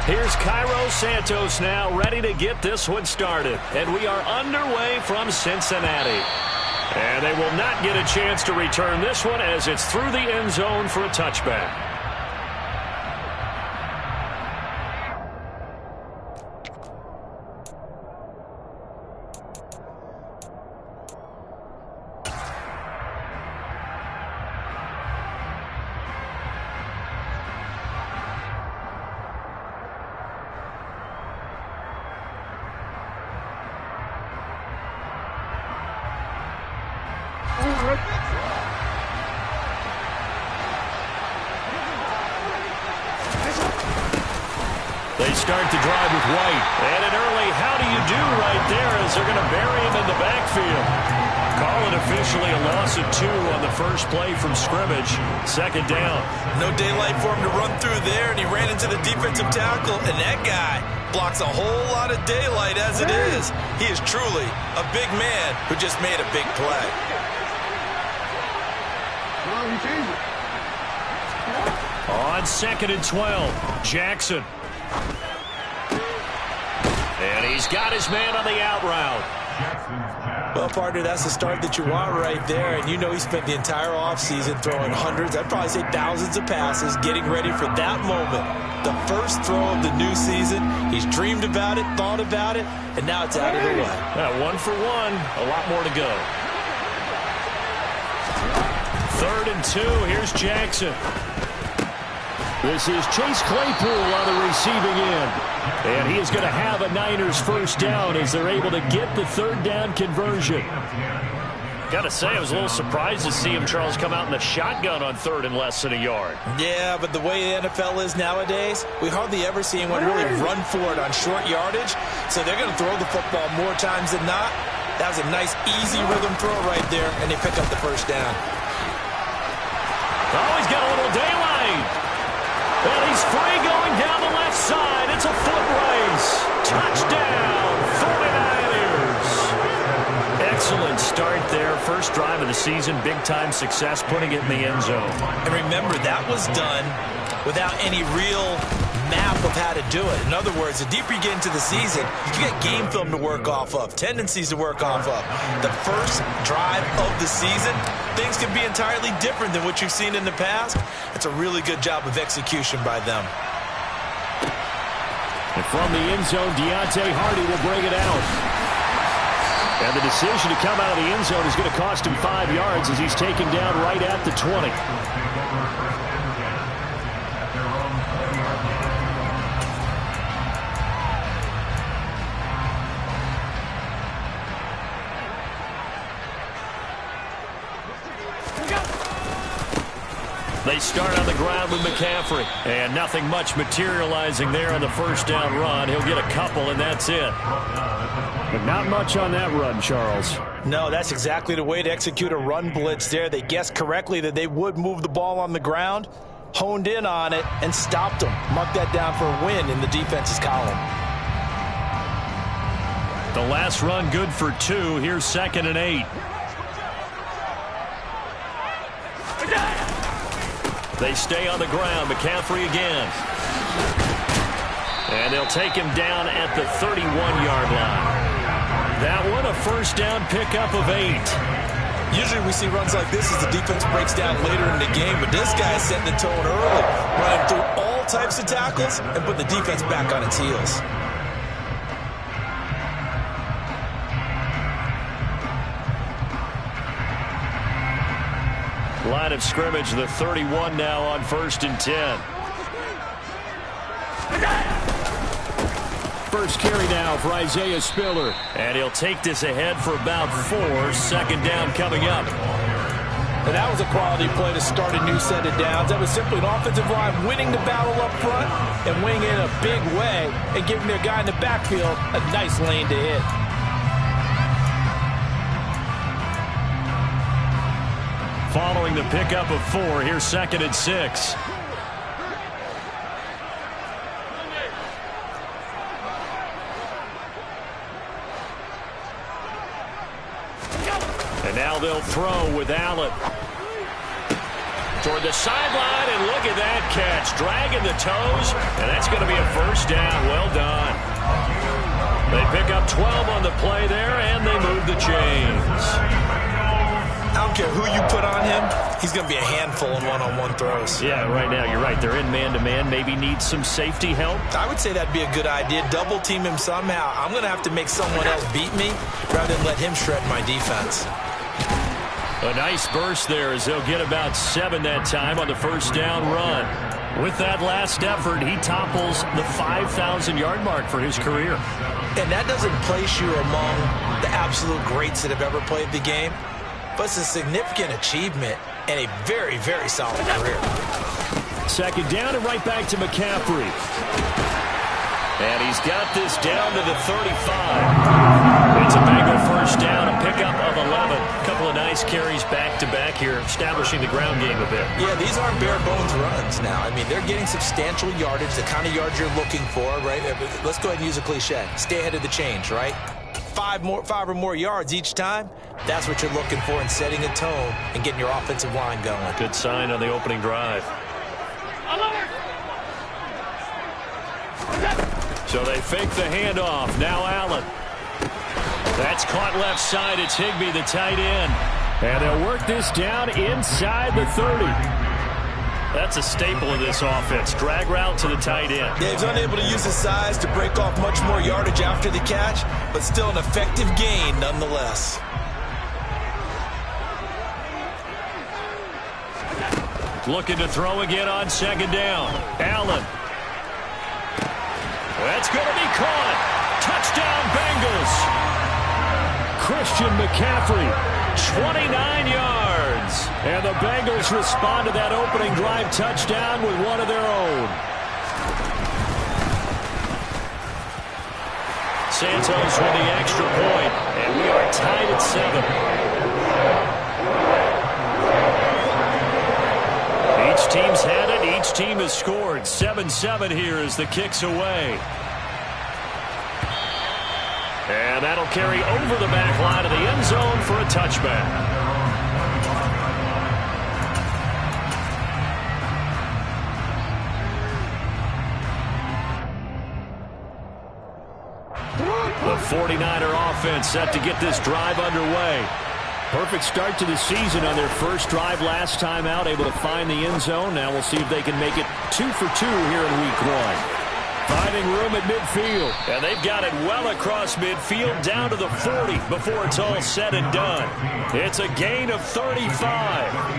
Here's Cairo Santos now ready to get this one started. And we are underway from Cincinnati. And they will not get a chance to return this one as it's through the end zone for a touchback. They start the drive with White. And an early how do you do right there as they're going to bury him in the backfield. Call it officially a loss of 2 on the first play from scrimmage. Second down. No daylight for him to run through there, and he ran into the defensive tackle, and that guy blocks a whole lot of daylight as it is. He is truly a big man who just made a big play. On 2nd and 12, Jackson. And he's got his man on the out route. Well, partner, that's the start that you want right there. And you know he spent the entire offseason throwing hundreds, I'd probably say thousands of passes, getting ready for that moment. The first throw of the new season. He's dreamed about it, thought about it, and now it's out of the way. 1 for 1, a lot more to go. 3rd and 2, here's Jackson. This is Chase Claypool on the receiving end. And he is going to have a Niners first down as they're able to get the 3rd down conversion. Got to say, I was a little surprised to see him, Charles, come out in the shotgun on 3rd and less than a yard. Yeah, but the way the NFL is nowadays, we hardly ever see anyone really run for it on short yardage. So they're going to throw the football more times than not. That was a nice, easy rhythm throw right there, and they pick up the first down. Oh, he's got a little daylight. And he's free going down the left side. It's a foot race. Touchdown, 49ers. Excellent start there. First drive of the season. Big-time success, putting it in the end zone. And remember, that was done without any real map of how to do it. In other words, the deeper you get into the season, you get game film to work off of, tendencies to work off of. The first drive of the season, things can be entirely different than what you've seen in the past. It's a really good job of execution by them. And from the end zone, Deontay Hardy will bring it out. And the decision to come out of the end zone is going to cost him 5 yards as he's taken down right at the 20. They start on the ground with McCaffrey. And nothing much materializing there on the first down run. He'll get a couple, and that's it. But not much on that run, Charles. No, that's exactly the way to execute a run blitz there. They guessed correctly that they would move the ball on the ground, honed in on it, and stopped them. Mark that down for a win in the defense's column. The last run good for 2. Here's 2nd and 8. They stay on the ground. McCaffrey again. And they'll take him down at the 31-yard line. That one a first down pickup of 8. Usually we see runs like this as the defense breaks down later in the game, but this guy is setting the tone early, running through all types of tackles and putting the defense back on its heels. Line of scrimmage, the 31 now on 1st and 10. First carry now for Isaiah Spiller. And he'll take this ahead for about 4. 2nd down coming up. And that was a quality play to start a new set of downs. That was simply an offensive line winning the battle up front and winning in a big way and giving their guy in the backfield a nice lane to hit. Following the pickup of 4, here's 2nd and 6. And now they'll throw with Allen. toward the sideline, and look at that catch. Dragging the toes, and that's going to be a first down. Well done. They pick up 12 on the play there, and they move the chains. I don't care who you put on him, he's going to be a handful in one-on-one throws. Yeah, right now, you're right. They're in man-to-man. Maybe need some safety help. I would say that'd be a good idea. Double team him somehow. I'm going to have to make someone else beat me rather than let him shred my defense. A nice burst there as they'll get about 7 that time on the first down run. With that last effort, he topples the 5,000-yard mark for his career. And that doesn't place you among the absolute greats that have ever played the game. But it's a significant achievement and a very, very solid career. Second down and right back to McCaffrey. And he's got this down to the 35. It's a Bengal first down, a pickup of 11. A couple of nice carries back-to-back here, establishing the ground game a bit. Yeah, these aren't bare-bones runs now. I mean, they're getting substantial yardage, the kind of yards you're looking for, right? Let's go ahead and use a cliche. Stay ahead of the change, right? 5 or more yards each time, that's what you're looking for in setting a tone and getting your offensive line going. Good sign on the opening drive. So they fake the handoff. Now Allen. That's caught left side. It's Higbee, the tight end. And they'll work this down inside the 30. That's a staple of this offense. Drag route to the tight end. Yeah, he's unable to use his size to break off much more yardage after the catch, but still an effective gain nonetheless. Looking to throw again on second down. Allen. That's going to be caught. Touchdown, Bengals. Christian McCaffrey, 29 yards. And the Bengals respond to that opening drive touchdown with one of their own. Santos with the extra point, and we are tied at 7. Each team's had it. Each team has scored. 7-7 here as the kick's away. And that'll carry over the back line of the end zone for a touchback. The 49er offense set to get this drive underway. Perfect start to the season on their first drive last time out, able to find the end zone. Now we'll see if they can make it 2 for 2 here in week 1. Finding room at midfield. And they've got it well across midfield down to the 40 before it's all said and done. It's a gain of 35.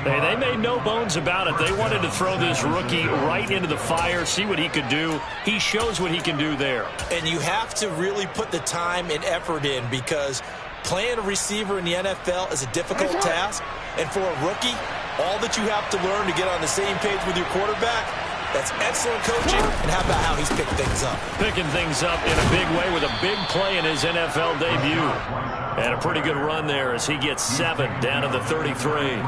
Hey, they made no bones about it. They wanted to throw this rookie right into the fire, see what he could do. He shows what he can do there. And you have to really put the time and effort in because playing a receiver in the NFL is a difficult task. And for a rookie, all that you have to learn to get on the same page with your quarterback, that's excellent coaching. And how about how he's picked things up? Picking things up in a big way with a big play in his NFL debut. And a pretty good run there as he gets 7 down to the 33.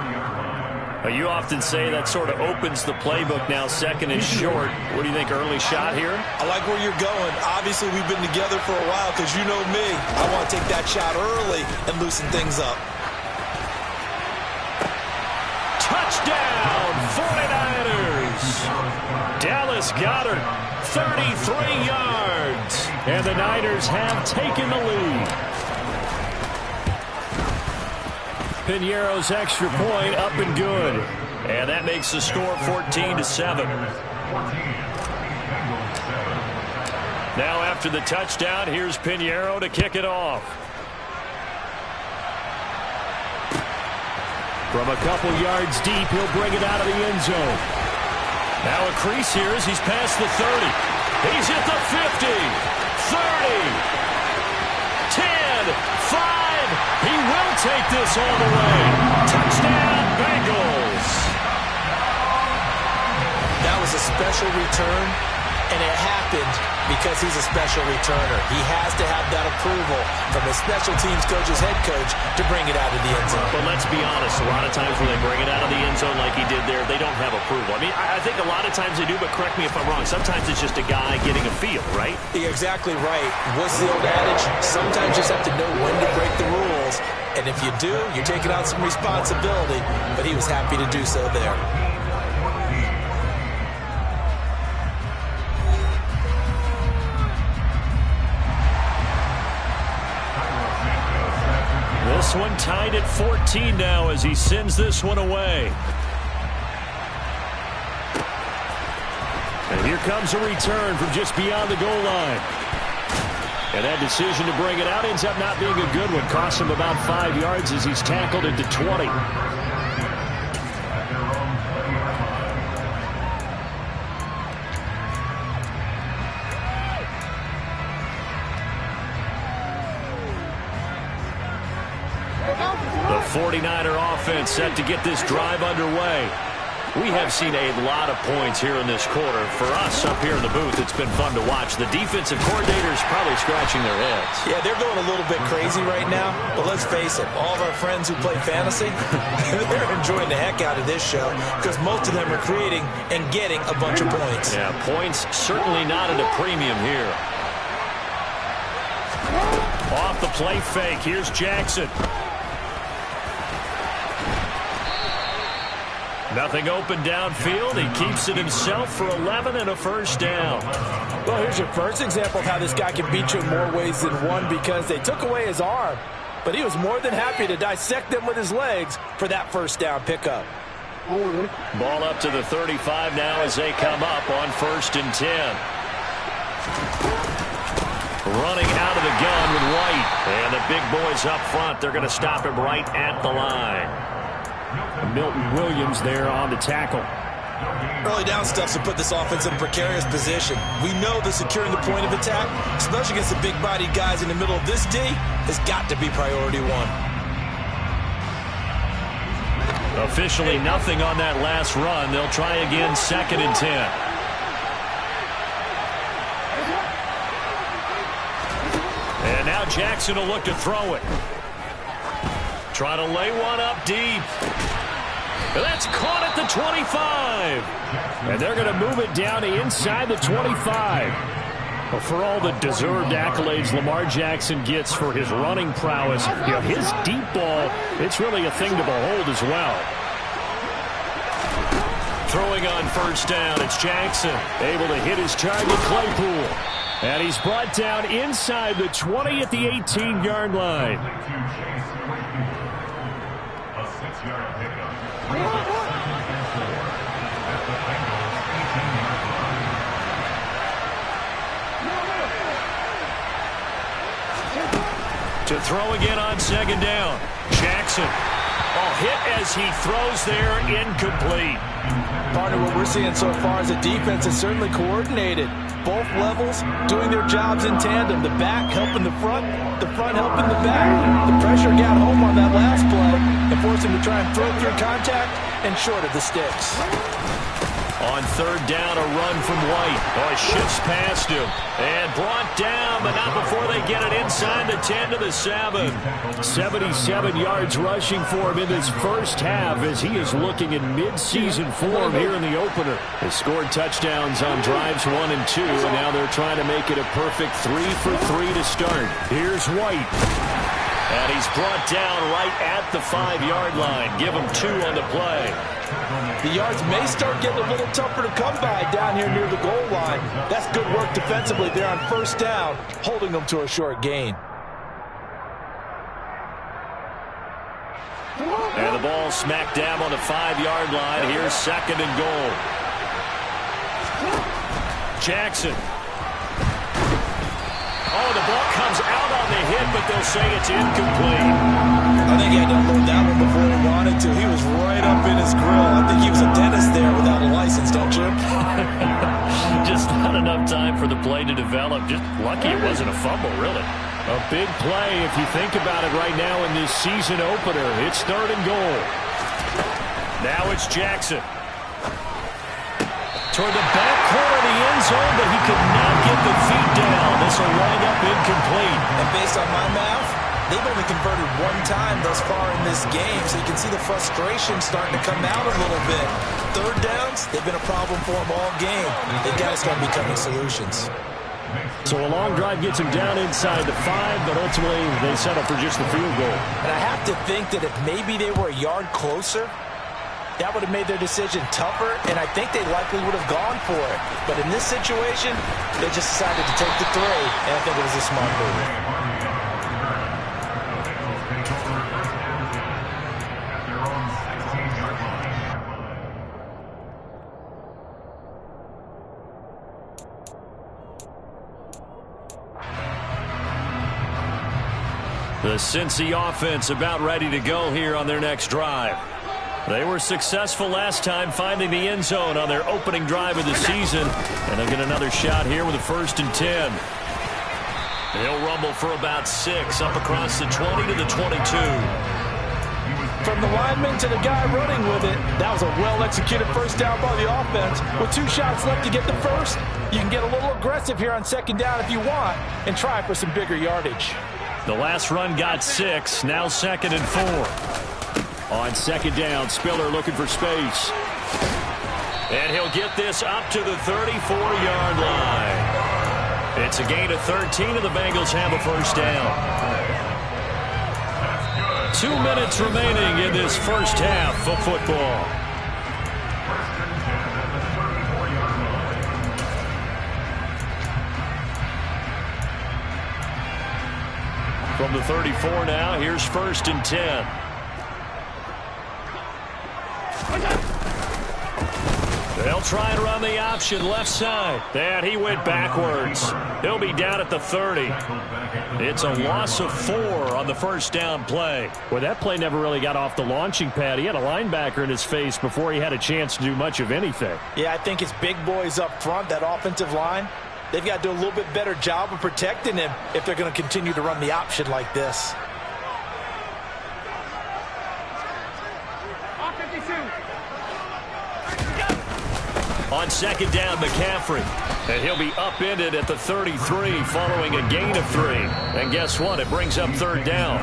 You often say that sort of opens the playbook now. Second and short. What do you think, early shot here? I like where you're going. Obviously, we've been together for a while because you know me. I want to take that shot early and loosen things up. Touchdown, 49ers. Dallas Goedert, 33 yards. And the Niners have taken the lead. Piñeiro's extra point up and good. And that makes the score 14-7. Now after the touchdown, here's Piñeiro to kick it off. From a couple yards deep, he'll bring it out of the end zone. Now a crease here as he's past the 30. He's at the 50, 30, 10, 5. He will take this all the way. Touchdown, Bengals. That was a special return, and it happened because he's a special returner. He has to have that approval from his special teams coach's head coach to bring it out of the end zone. But let's be honest, a lot of times when they bring it out of the end zone like he did there, they don't have approval. I mean, I think a lot of times they do, but correct me if I'm wrong. Sometimes it's just a guy getting a feel, right? You're exactly right. What's the old adage? Sometimes you just have to know when to break the rules. And if you do, you're taking on some responsibility. But he was happy to do so there. This one tied at 14 now as he sends this one away. And here comes a return from just beyond the goal line. And that decision to bring it out ends up not being a good one. Costs him about 5 yards as he's tackled into 20. The 49er offense set to get this drive underway. We have seen a lot of points here in this quarter. For us up here in the booth, it's been fun to watch. The defensive coordinators probably scratching their heads. Yeah, they're going a little bit crazy right now. But let's face it, all of our friends who play fantasy, they're enjoying the heck out of this show because most of them are creating and getting a bunch of points. Yeah, points certainly not at a premium here. Off the play fake, here's Jackson. Nothing open downfield. He keeps it himself for 11 and a first down. Well, here's your first example of how this guy can beat you in more ways than one because they took away his arm. But he was more than happy to dissect them with his legs for that first down pickup. Ball up to the 35 now as they come up on 1st and 10. Running out of the gun with White. And the big boys up front, they're going to stop him right at the line. Milton Williams there on the tackle. Early down stuff to put this offense in a precarious position. We know that securing the point of attack, especially against the big-bodied guys in the middle of this D, has got to be priority one. Officially nothing on that last run. They'll try again 2nd and 10. And now Jackson will look to throw it. Try to lay one up deep. That's caught at the 25. And they're going to move it down to inside the 25. Well, for all the deserved accolades Lamar Jackson gets for his running prowess, you know, his deep ball, it's really a thing to behold as well. Throwing on 1st down, it's Jackson. Able to hit his target, Claypool. And he's brought down inside the 20 at the 18-yard line. To throw again on 2nd down. Jackson. Hit as he throws there, incomplete. Partner, what we're seeing so far is a defense is certainly coordinated. Both levels doing their jobs in tandem. The back helping the front helping the back. The pressure got home on that last play and forced him to try and throw through contact and short of the sticks. On 3rd down, a run from White. He shifts past him and brought down, but not before they get it inside the 10 to the 7. 77 yards rushing for him in this first half as he is looking in mid-season form here in the opener. They scored touchdowns on drives 1 and 2, and now they're trying to make it a perfect 3 for 3 to start. Here's White. And he's brought down right at the 5-yard line. Give him 2 on the play. The yards may start getting a little tougher to come by down here near the goal line. That's good work defensively there on 1st down, holding them to a short gain. And the ball smack dab on the 5-yard line. Here's 2nd and goal. Jackson. The ball comes out on the hit, but they'll say it's incomplete. I think he had to unload that one before he wanted to. He was right up in his grill. I think he was a dentist there without a license, don't you? Just not enough time for the play to develop. Just lucky it wasn't a fumble, really. A big play if you think about it right now in this season opener. It's 3rd and goal. Now it's Jackson. Toward the back corner of the end zone, but he could not get the feet down. This will wind up incomplete. And based on my math, they've only converted 1 time thus far in this game, so you can see the frustration starting to come out a little bit. 3rd downs, they've been a problem for them all game. They've got to start becoming solutions. So a long drive gets him down inside the 5, but ultimately they settle for just the field goal. And I have to think that if maybe they were a yard closer, that would have made their decision tougher, and I think they likely would have gone for it. But in this situation, they just decided to take the 3, and I think it was a smart move. The Cincy offense about ready to go here on their next drive. They were successful last time finding the end zone on their opening drive of the season, and they'll get another shot here with a 1st and 10. He'll rumble for about 6 up across the 20 to the 22. From the lineman to the guy running with it, that was a well-executed first down by the offense. With 2 shots left to get the first, you can get a little aggressive here on 2nd down if you want and try for some bigger yardage. The last run got 6, now 2nd and 4. On 2nd down, Spiller looking for space. And he'll get this up to the 34-yard line. It's a gain of 13, and the Bengals have a first down. 2 minutes remaining in this first half of football. From the 34 now, here's 1st and 10. They'll try and run the option left side. And he went backwards. He'll be down at the 30. It's a loss of 4 on the first down play. Well, that play never really got off the launching pad. He had a linebacker in his face before he had a chance to do much of anything. Yeah, I think it's big boys up front, that offensive line. They've got to do a little bit better job of protecting him if they're going to continue to run the option like this. On 2nd down, McCaffrey. And he'll be upended at the 33 following a gain of 3. And guess what? It brings up 3rd down.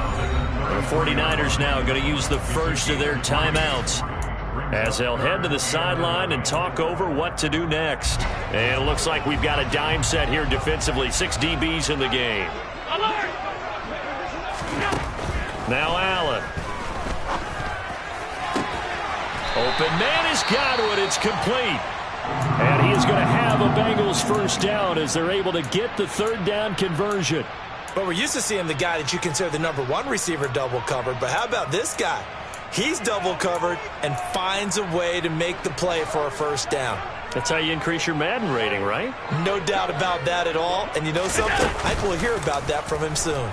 The 49ers now going to use the first of their timeouts as they'll head to the sideline and talk over what to do next. And it looks like we've got a dime set here defensively. 6 DBs in the game. Now Allen. Open man has got it. It's complete. And he is going to have a Bengals first down as they're able to get the 3rd down conversion. But we're used to seeing the guy that you consider the number 1 receiver double covered. But how about this guy? He's double covered and finds a way to make the play for a first down. That's how you increase your Madden rating, right? No doubt about that at all. And you know something? I think we'll hear about that from him soon.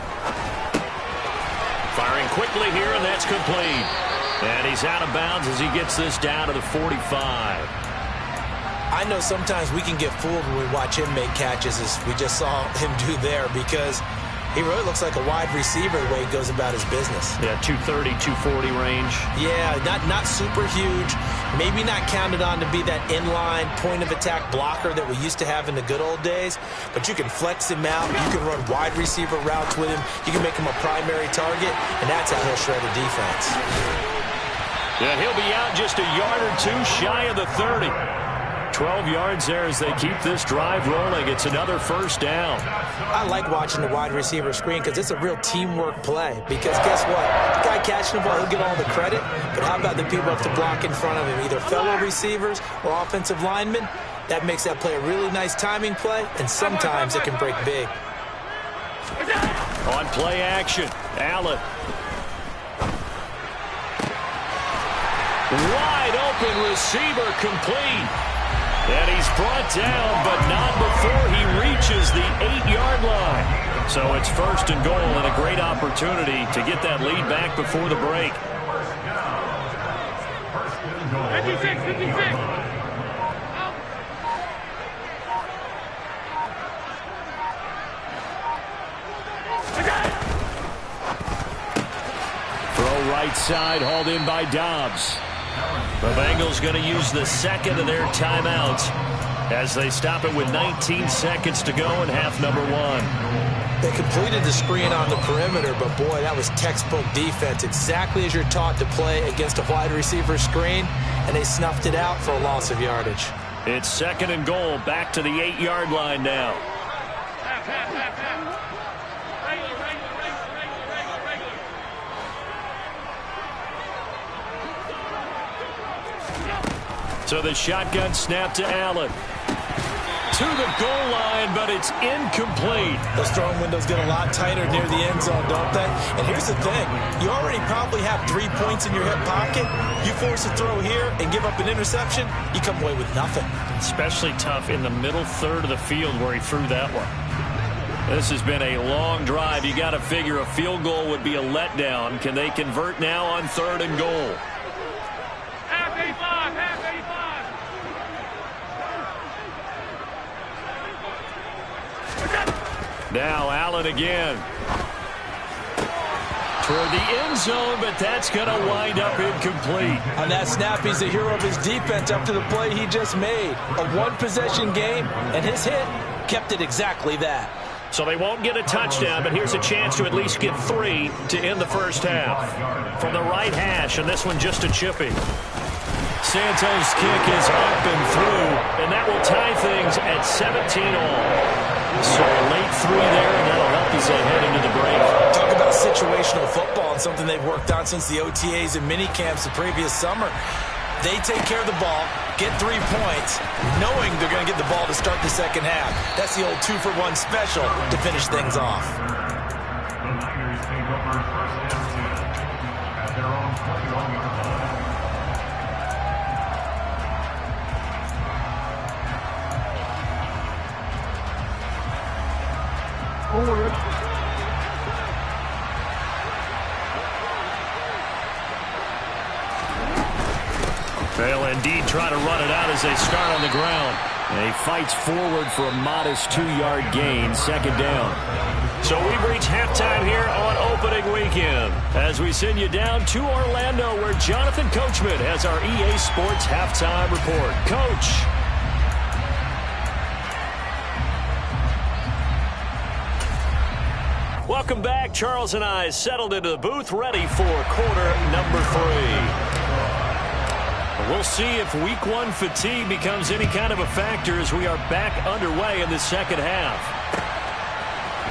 Firing quickly here, and that's complete. And he's out of bounds as he gets this down to the 45. I know sometimes we can get fooled when we watch him make catches, as we just saw him do there, because he really looks like a wide receiver the way he goes about his business. Yeah, 230, 240 range. Yeah, not super huge. Maybe not counted on to be that inline point-of-attack blocker that we used to have in the good old days, but you can flex him out. You can run wide receiver routes with him. You can make him a primary target, and that's how he'll shred a defense. Yeah, he'll be out just a yard or 2 shy of the 30. 12 yards there as they keep this drive rolling. It's another first down. I like watching the wide receiver screen because it's a real teamwork play. Because guess what? The guy catching the ball, he'll get all the credit. But how about the people up to block in front of him, either fellow receivers or offensive linemen? That makes that play a really nice timing play, and sometimes it can break big. On play action, Allen. Wide open receiver complete. And he's brought down, but not before he reaches the 8-yard line. So it's 1st and goal, and a great opportunity to get that lead back before the break. 56, 56. Throw right side, hauled in by Dobbs. The Bengals going to use the 2nd of their timeouts as they stop it with 19 seconds to go in half number 1. They completed the screen on the perimeter, but boy, that was textbook defense. Exactly as you're taught to play against a wide receiver screen, and they snuffed it out for a loss of yardage. It's 2nd and goal, back to the 8-yard line now. So the shotgun snap to Allen. To the goal line, but it's incomplete. Those throwing windows get a lot tighter near the end zone, don't they? And here's the thing. You already probably have 3 points in your hip pocket. You force a throw here and give up an interception, you come away with nothing. Especially tough in the middle third of the field where he threw that one. This has been a long drive. You got to figure a field goal would be a letdown. Can they convert now on 3rd and goal? Half 85, half 85. Now Allen again. Toward the end zone, but that's going to wind up incomplete. On that snap, he's the hero of his defense after the play he just made. A one-possession game, and his hit kept it exactly that. So they won't get a touchdown, but here's a chance to at least get 3 to end the first half. From the right hash, and this one just a chippy. Santos' kick is up and through, and that will tie things at 17-all. So a late 3 there, and that'll help as they head into the break. Talk about situational football and something they've worked on since the OTAs and mini camps the previous summer. They take care of the ball, get 3 points, knowing they're going to get the ball to start the second half. That's the old 2-for-1 special to finish things off. The Niners take over first and 10 at their own 21-yard line. They'll indeed try to run it out as they start on the ground. And he fights forward for a modest 2-yard gain, 2nd down. So we've reached halftime here on opening weekend as we send you down to Orlando where Jonathan Coachman has our EA Sports halftime report. Coach. Welcome back. Charles and I settled into the booth ready for quarter number 3. We'll see if week 1 fatigue becomes any kind of a factor as we are back underway in the second half.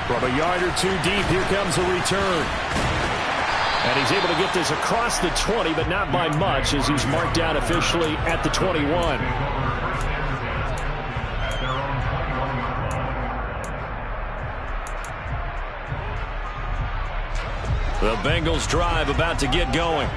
From a yard or 2 deep, here comes a return. And he's able to get this across the 20, but not by much as he's marked down officially at the 21. The Bengals drive about to get going.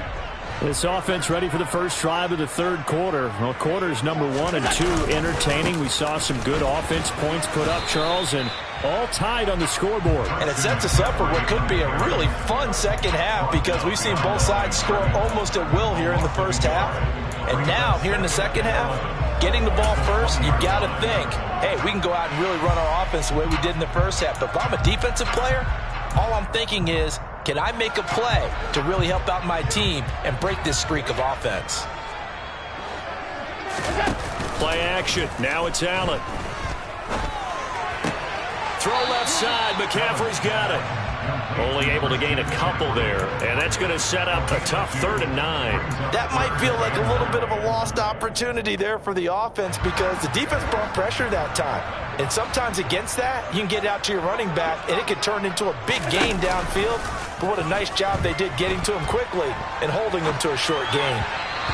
This offense ready for the first drive of the 3rd quarter. Well, quarters number 1 and 2 entertaining. We saw some good offense points put up, Charles, and all tied on the scoreboard. And it sets us up for what could be a really fun second half because we've seen both sides score almost at will here in the first half. And now, here in the second half, getting the ball first, you've got to think, hey, we can go out and really run our offense the way we did in the first half. But if I'm a defensive player, all I'm thinking is, can I make a play to really help out my team and break this streak of offense? Play action. Now it's Allen. Throw left side. McCaffrey's got it. Only able to gain a couple there, and that's going to set up a tough 3rd and 9. That might feel like a little bit of a lost opportunity there for the offense because the defense brought pressure that time. And sometimes against that, you can get out to your running back, and it could turn into a big gain downfield. But what a nice job they did getting to him quickly and holding him to a short gain.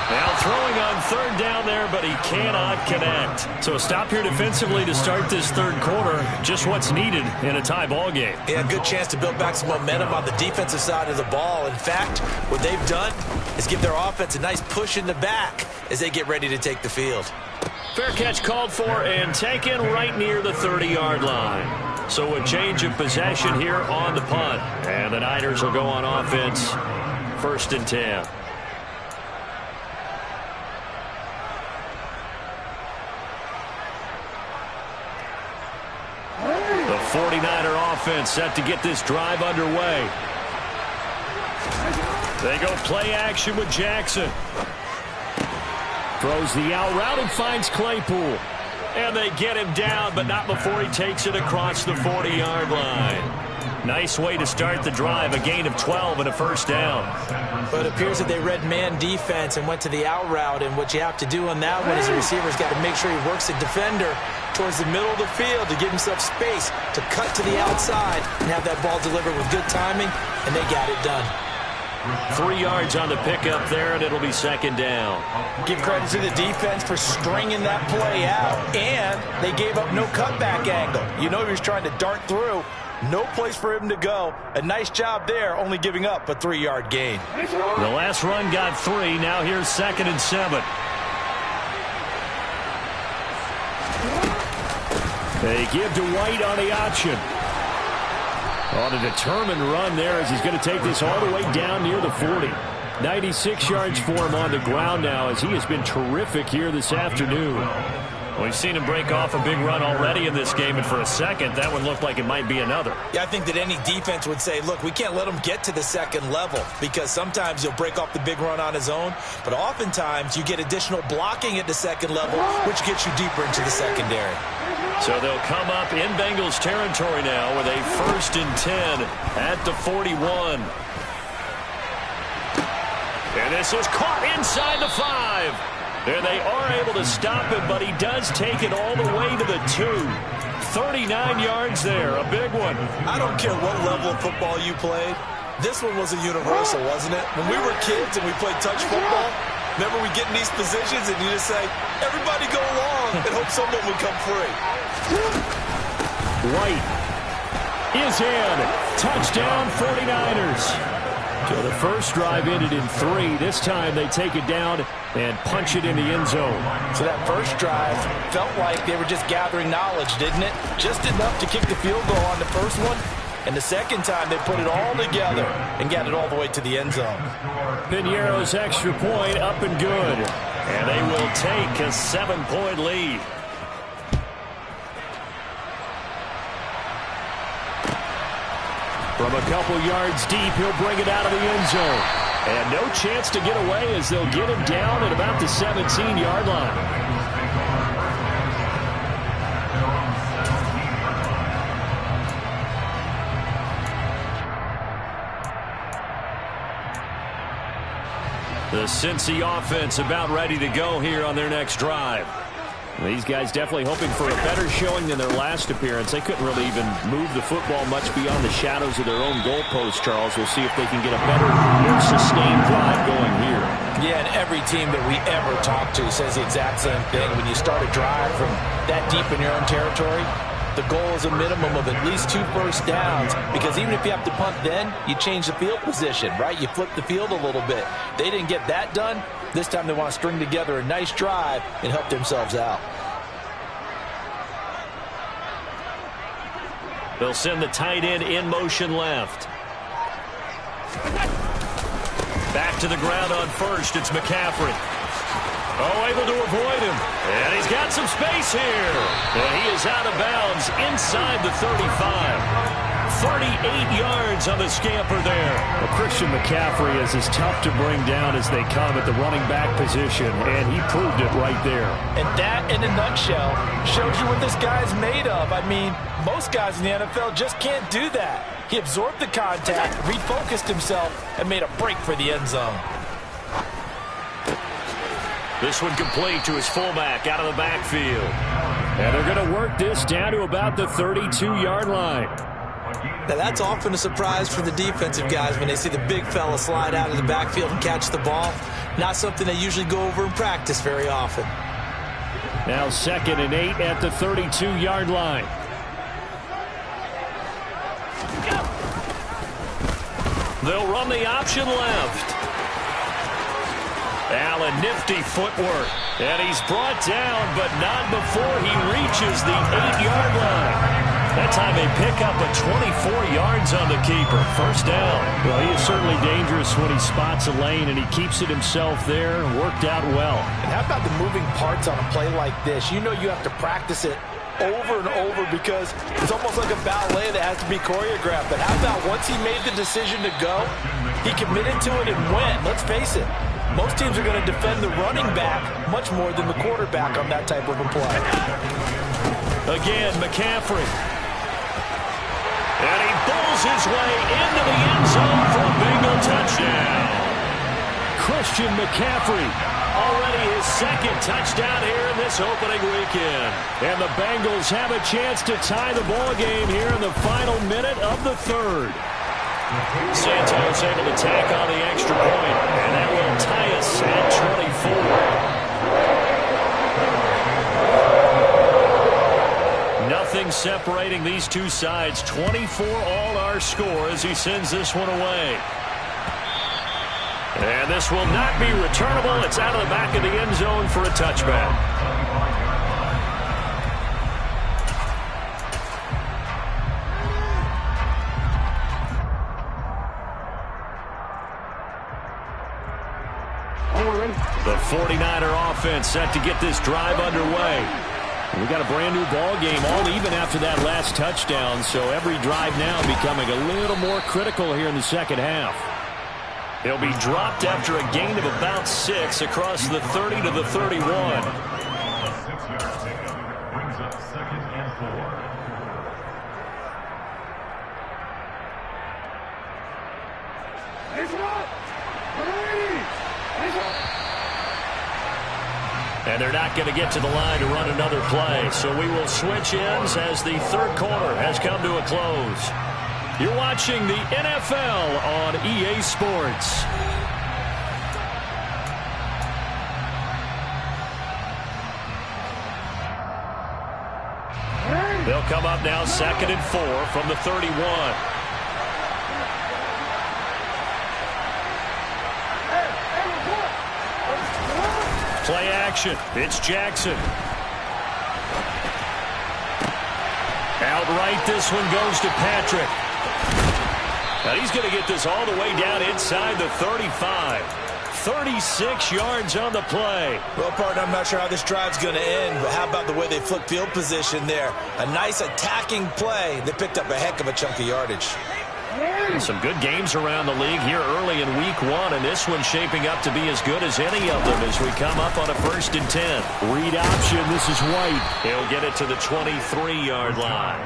Now throwing on 3rd down there, but he cannot connect. So a stop here defensively to start this 3rd quarter. Just what's needed in a tie ball game. Yeah, good chance to build back some momentum on the defensive side of the ball. In fact, what they've done is give their offense a nice push in the back as they get ready to take the field. Fair catch called for and taken right near the 30-yard line. So a change of possession here on the punt. And the Niners will go on offense. 1st and 10. The 49er offense set to get this drive underway. They go play action with Jackson. Throws the out route and finds Claypool. And they get him down, but not before he takes it across the 40-yard line. Nice way to start the drive, a gain of 12 and a 1st down. But it appears that they read man defense and went to the out route, and what you have to do on that one is the receiver's got to make sure he works the defender towards the middle of the field to give himself space to cut to the outside and have that ball delivered with good timing, and they got it done. 3 yards on the pickup there, and it'll be 2nd down. Give credit to the defense for stringing that play out, and they gave up no cutback angle. You know he was trying to dart through. No place for him to go. A nice job there, only giving up a 3-yard gain. The last run got 3. Now here's 2nd and 7. They give to White on the option. On a determined run there as he's going to take this all the way down near the 40. 96 yards for him on the ground now as he has been terrific here this afternoon. Well, we've seen him break off a big run already in this game, and for a second, that one looked like it might be another. Yeah, I think that any defense would say, look, we can't let him get to the second level because sometimes he'll break off the big run on his own, but oftentimes you get additional blocking at the second level, which gets you deeper into the secondary. So they'll come up in Bengals territory now with a 1st and 10 at the 41. And this is caught inside the 5. And they are able to stop him, but he does take it all the way to the 2. 39 yards there, a big one. I don't care what level of football you played. This one was a universal, wasn't it? When we were kids and we played touch football, remember we get in these positions and you just say, everybody go along and hope someone would come free. White is in. Touchdown 49ers. So the first drive ended in 3. This time they take it down and punch it in the end zone. So that first drive felt like they were just gathering knowledge, didn't it? Just enough to kick the field goal on the first one. And the second time they put it all together and got it all the way to the end zone. Piñeiro's extra point up and good. And they will take a 7-point lead. From a couple yards deep, he'll bring it out of the end zone. And no chance to get away as they'll get him down at about the 17-yard line. The Cincy offense about ready to go here on their next drive. These guys definitely hoping for a better showing than their last appearance. They couldn't really even move the football much beyond the shadows of their own goalpost, Charles. We'll see if they can get a better, more sustained drive going here. Yeah, and every team that we ever talk to says the exact same thing. When you start a drive from that deep in your own territory, the goal is a minimum of at least 2 first downs, because even if you have to punt then, you change the field position, right? You flip the field a little bit. They didn't get that done. This time they want to string together a nice drive and help themselves out. They'll send the tight end in motion left. Back to the ground on first. It's McCaffrey. Oh, able to avoid him. And he's got some space here. And he is out of bounds inside the 35. 38 yards on the scamper there. Well, Christian McCaffrey is as tough to bring down as they come at the running back position, and he proved it right there. And that, in a nutshell, shows you what this guy's made of. I mean, most guys in the NFL just can't do that. He absorbed the contact, refocused himself, and made a break for the end zone. This one complete to his fullback out of the backfield. And they're going to work this down to about the 32-yard line. Now, that's often a surprise for the defensive guys when they see the big fella slide out of the backfield and catch the ball. Not something they usually go over in practice very often. Now 2nd and 8 at the 32-yard line. They'll run the option left. Allen, nifty footwork. And he's brought down, but not before he reaches the 8-yard line. That time they pick up a 24 yards on the keeper. First down. Well, he is certainly dangerous when he spots a lane, and he keeps it himself there. Worked out well. And how about the moving parts on a play like this? You know you have to practice it over and over because it's almost like a ballet that has to be choreographed. But how about once he made the decision to go, he committed to it and went. Let's face it. Most teams are going to defend the running back much more than the quarterback on that type of a play. Again, McCaffrey. And he bowls his way into the end zone for a Bengal touchdown. Christian McCaffrey, already his 2nd touchdown here in this opening weekend. And the Bengals have a chance to tie the ball game here in the final minute of the 3rd. Santos able to tack on the extra point, and that will tie us at 24. Nothing separating these two sides. 24 all our score as he sends this one away. And this will not be returnable. It's out of the back of the end zone for a touchback. 49er offense set to get this drive underway. We got a brand new ball game, all even after that last touchdown, so every drive now becoming a little more critical here in the second half. He'll be dropped after a gain of about 6 across the 30 to the 31. 6-yard pickup brings up 2nd and 4. And they're not going to get to the line to run another play. So we will switch ends as the third quarter has come to a close. You're watching the NFL on EA Sports. They'll come up now 2nd and 4 from the 31. Play action. It's Jackson. Outright, this one goes to Patrick. Now he's going to get this all the way down inside the 35. 36 yards on the play. Well, partner, I'm not sure how this drive's going to end, but how about the way they flip field position there? A nice attacking play. They picked up a heck of a chunk of yardage. Some good games around the league here early in week 1, and this one's shaping up to be as good as any of them as we come up on a 1st and 10. Read option, this is White. He'll get it to the 23-yard line.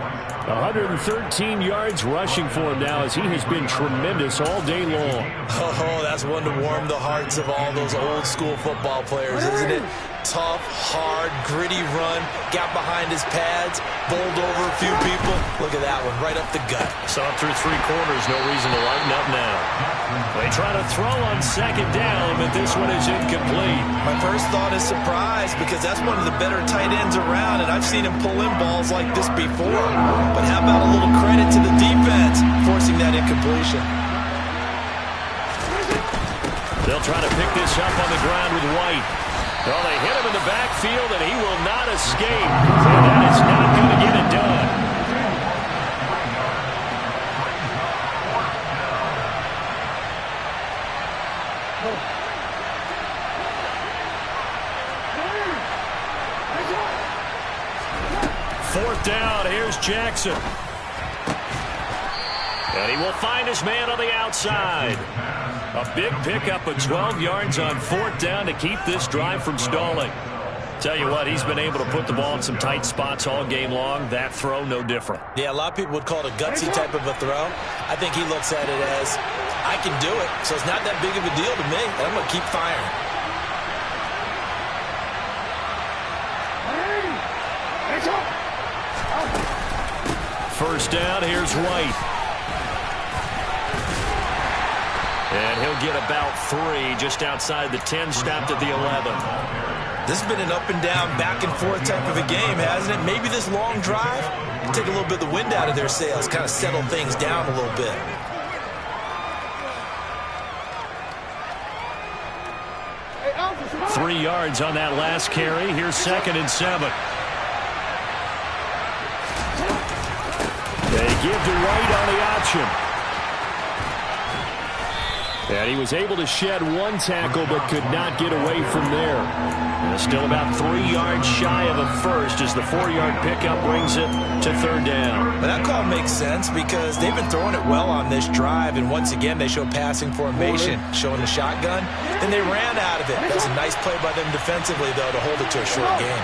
113 yards rushing for him now as he has been tremendous all day long. Oh, that's one to warm the hearts of all those old-school football players, isn't it? Tough, hard, gritty run, got behind his pads, bowled over a few people. Look at that one, right up the gut. Saw it through 3 quarters, no reason to lighten up now. They try to throw on 2nd down, but this one is incomplete. My first thought is surprise because that's one of the better tight ends around, and I've seen him pull in balls like this before. But how about a little credit to the defense forcing that incompletion? They'll try to pick this up on the ground with White. Well, they hit him in the backfield, and he will not escape. And that is not going to get it done. Fourth down, here's Jackson. And he will find his man on the outside. A big pickup of 12 yards on 4th down to keep this drive from stalling. Tell you what, he's been able to put the ball in some tight spots all game long. That throw, no different. Yeah, a lot of people would call it a gutsy type of a throw. I think he looks at it as, I can do it, so it's not that big of a deal to me, and I'm going to keep firing. First down, here's White. And he'll get about 3 just outside the 10, stopped at the 11. This has been an up and down, back and forth type of a game, hasn't it? Maybe this long drive will take a little bit of the wind out of their sails, kind of settle things down a little bit. Three yards on that last carry. Here's 2nd and 7. They give to White on the option. And he was able to shed 1 tackle but could not get away from there. And still about 3 yards shy of a first as the 4-yard pickup brings it to 3rd down. But that call makes sense because they've been throwing it well on this drive, and once again they show passing formation, showing the shotgun. Then they ran out of it. That's a nice play by them defensively, though, to hold it to a short game.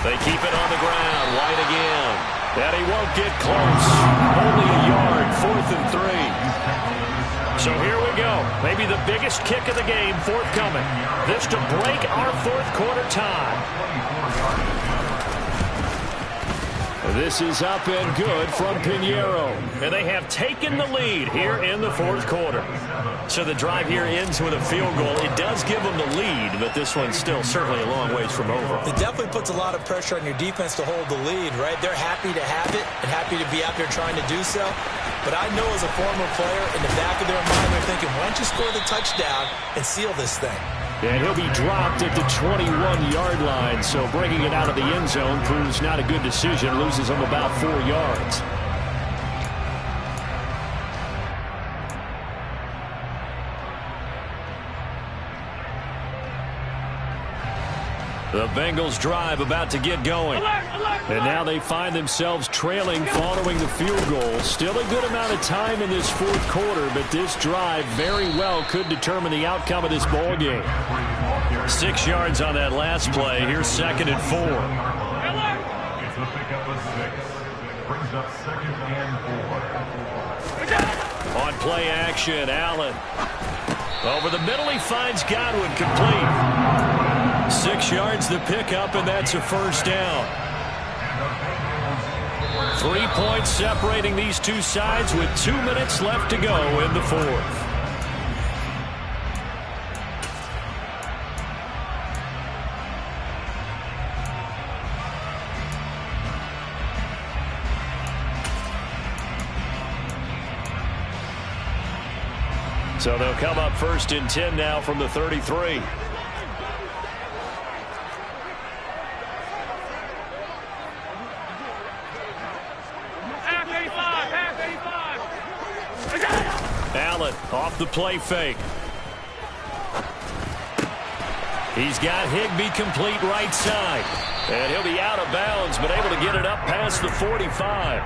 They keep it on the ground. White again. And he won't get close. Only a yard. 4th and 3. So here we go. Maybe the biggest kick of the game forthcoming. This to break our 4th quarter tie. This is up and good from Pinheiro. And they have taken the lead here in the 4th quarter. So the drive here ends with a field goal. It does give them the lead, but this one's still certainly a long ways from over. It definitely puts a lot of pressure on your defense to hold the lead, right? They're happy to have it and happy to be out there trying to do so. But I know as a former player, in the back of their mind, they're thinking, why don't you score the touchdown and seal this thing? And he'll be dropped at the 21-yard line, so bringing it out of the end zone proves not a good decision. Loses him about 4 yards. The Bengals drive about to get going. And now they find themselves trailing following the field goal. Still a good amount of time in this fourth quarter, but this drive very well could determine the outcome of this ball game. 6 yards on that last play. Here's 2nd and 4. It's a pickup of 6. Brings up 2nd and 4. On play action, Allen. Over the middle, he finds Godwin complete. 6 yards the pickup, and that's a first down. 3 points separating these two sides with 2 minutes left to go in the fourth. So they'll come up 1st and 10 now from the 33. Allen off the play fake. He's got Higbee complete right side. And he'll be out of bounds, but able to get it up past the 45.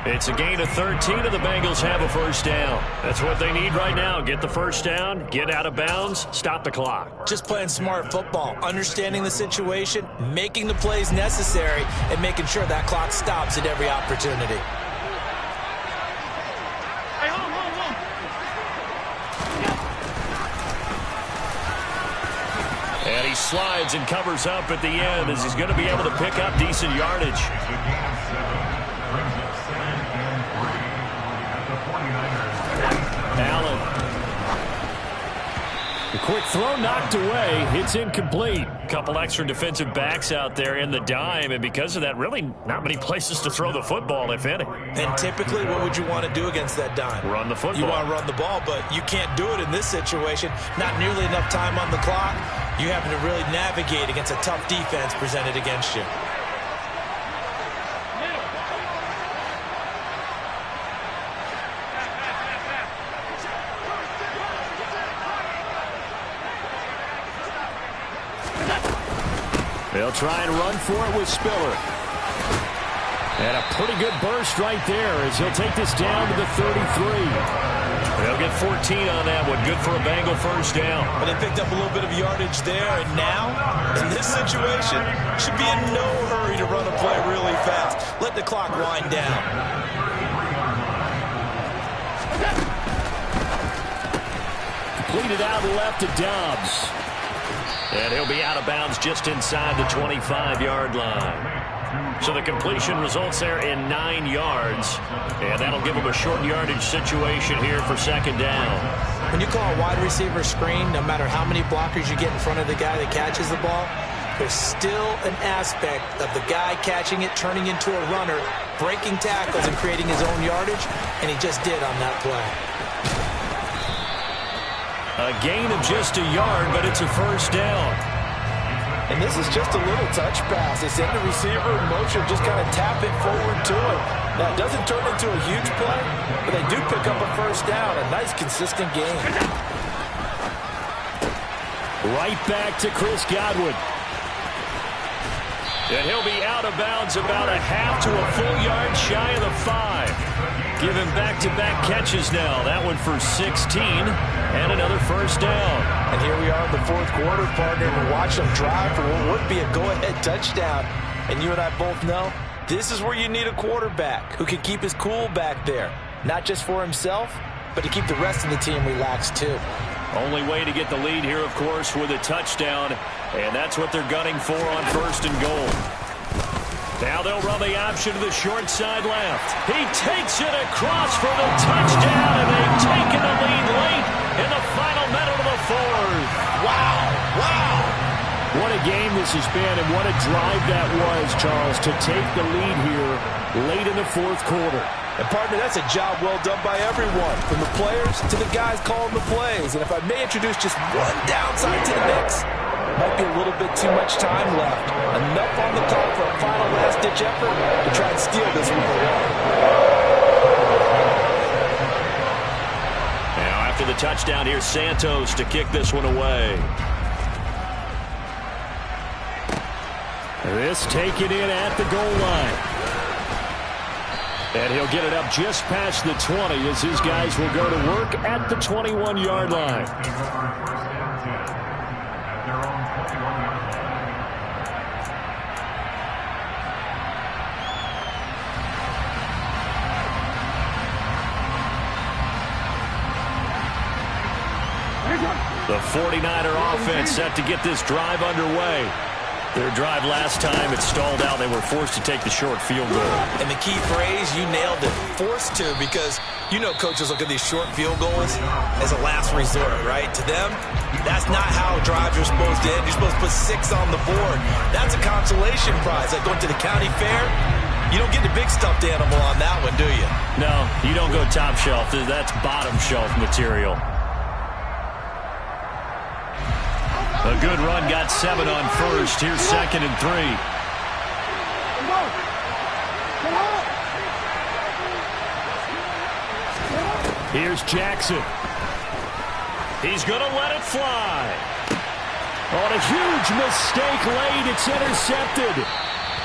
It's a gain of 13, and the Bengals have a first down. That's what they need right now. Get the first down, get out of bounds, stop the clock. Just playing smart football, understanding the situation, making the plays necessary, and making sure that clock stops at every opportunity. And he slides and covers up at the end as he's going to be able to pick up decent yardage. Allen. The quick throw knocked away. It's incomplete. A couple extra defensive backs out there in the dime, and because of that, really not many places to throw the football, if any. And typically, what would you want to do against that dime? Run the football. You want to run the ball, but you can't do it in this situation. Not nearly enough time on the clock. You having to really navigate against a tough defense presented against you. They'll try and run for it with Spiller. And a pretty good burst right there as he'll take this down to the 33. They'll get 14 on that one. Good for a Bengal first down. But they picked up a little bit of yardage there, and now, in this situation, should be in no hurry to run a play really fast. Let the clock wind down. Completed out left to Dobbs. And he'll be out of bounds just inside the 25-yard line. So the completion results there in 9 yards. And that'll give him a short yardage situation here for 2nd down. When you call a wide receiver screen, no matter how many blockers you get in front of the guy that catches the ball, there's still an aspect of the guy catching it, turning into a runner, breaking tackles and creating his own yardage, and he just did on that play. A gain of just a yard, but it's a first down. And this is just a little touch pass. They send the receiver in motion, just kind of tap it forward to him. Now, it doesn't turn into a huge play, but they do pick up a first down. A nice, consistent gain. Right back to Chris Godwin. And he'll be out of bounds about a half to a full yard shy of the 5. Give him back-to-back catches now. That one for 16 and another first down. And here we are in the fourth quarter, partner, and watch them drive for what would be a go-ahead touchdown. And you and I both know this is where you need a quarterback who can keep his cool back there. Not just for himself, but to keep the rest of the team relaxed too. Only way to get the lead here, of course, with a touchdown. And that's what they're gunning for on 1st and goal. Now they'll run the option to the short side left. He takes it across for the touchdown, and they've taken the lead late in the final minute of the fourth. Wow, wow. What a game this has been, and what a drive that was, Charles, to take the lead here late in the fourth quarter. And, partner, that's a job well done by everyone, from the players to the guys calling the plays. And if I may introduce just one downside to the mix, might be a little bit too much time left. Enough on the clock for a final last-ditch effort to try and steal this one away. Now, after the touchdown, here's Santos to kick this one away. This taken in at the goal line. And he'll get it up just past the 20 as his guys will go to work at the 21-yard line. Taking over first and 10 at their own 21-yard line. The 49er offense set to get this drive underway. Their drive last time, it stalled out. They were forced to take the short field goal. And the key phrase, you nailed it, forced to, because you know coaches look at these short field goals as a last resort, right? To them, that's not how drives are supposed to end. You're supposed to put 6 on the board. That's a consolation prize. Like going to the county fair, you don't get the big stuffed animal on that one, do you? No, you don't go top shelf. That's bottom shelf material. A good run, got 7 on first. Here's 2nd and 3. Here's Jackson. He's going to let it fly. On a huge mistake late, it's intercepted.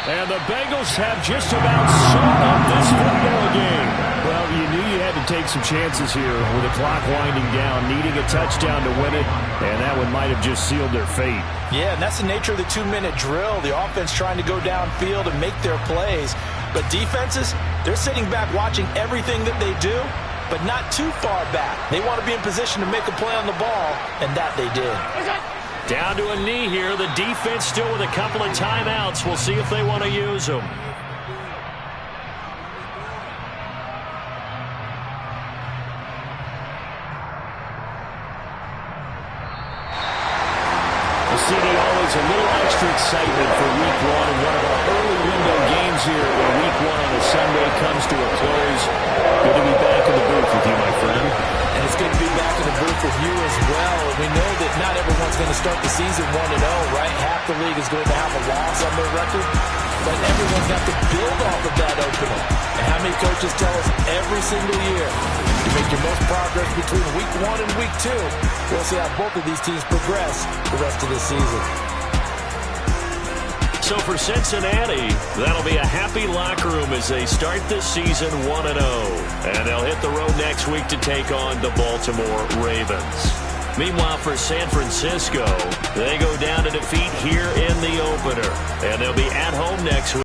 And the Bengals have just about sewn up this football game. Well, you knew you had to take some chances here with the clock winding down, needing a touchdown to win it, and that one might have just sealed their fate. Yeah, and that's the nature of the 2-minute drill. The offense trying to go downfield and make their plays. But defenses, they're sitting back watching everything that they do, but not too far back. They want to be in position to make a play on the ball, and that they did. Down to a knee here. The defense still with a couple of timeouts. We'll see if they want to use them. CD, always a little extra excitement for Week 1, and one of our early window games here when Week 1 on a Sunday comes to a close. Good to be back in the booth with you, my friend. And it's good to be back in the booth with you as well. And we know that not everyone's going to start the season 1-0, right? Half the league is going to have a loss on their record. But everyone's got to build off of that opener. And how many coaches tell us every single year, you make your most progress between Week 1 and Week 2. We'll see how both of these teams progress the rest of the season. So for Cincinnati, that'll be a happy locker room as they start this season 1-0. And they'll hit the road next week to take on the Baltimore Ravens. Meanwhile, for San Francisco, they go down to defeat here in the opener. And they'll be at home next week.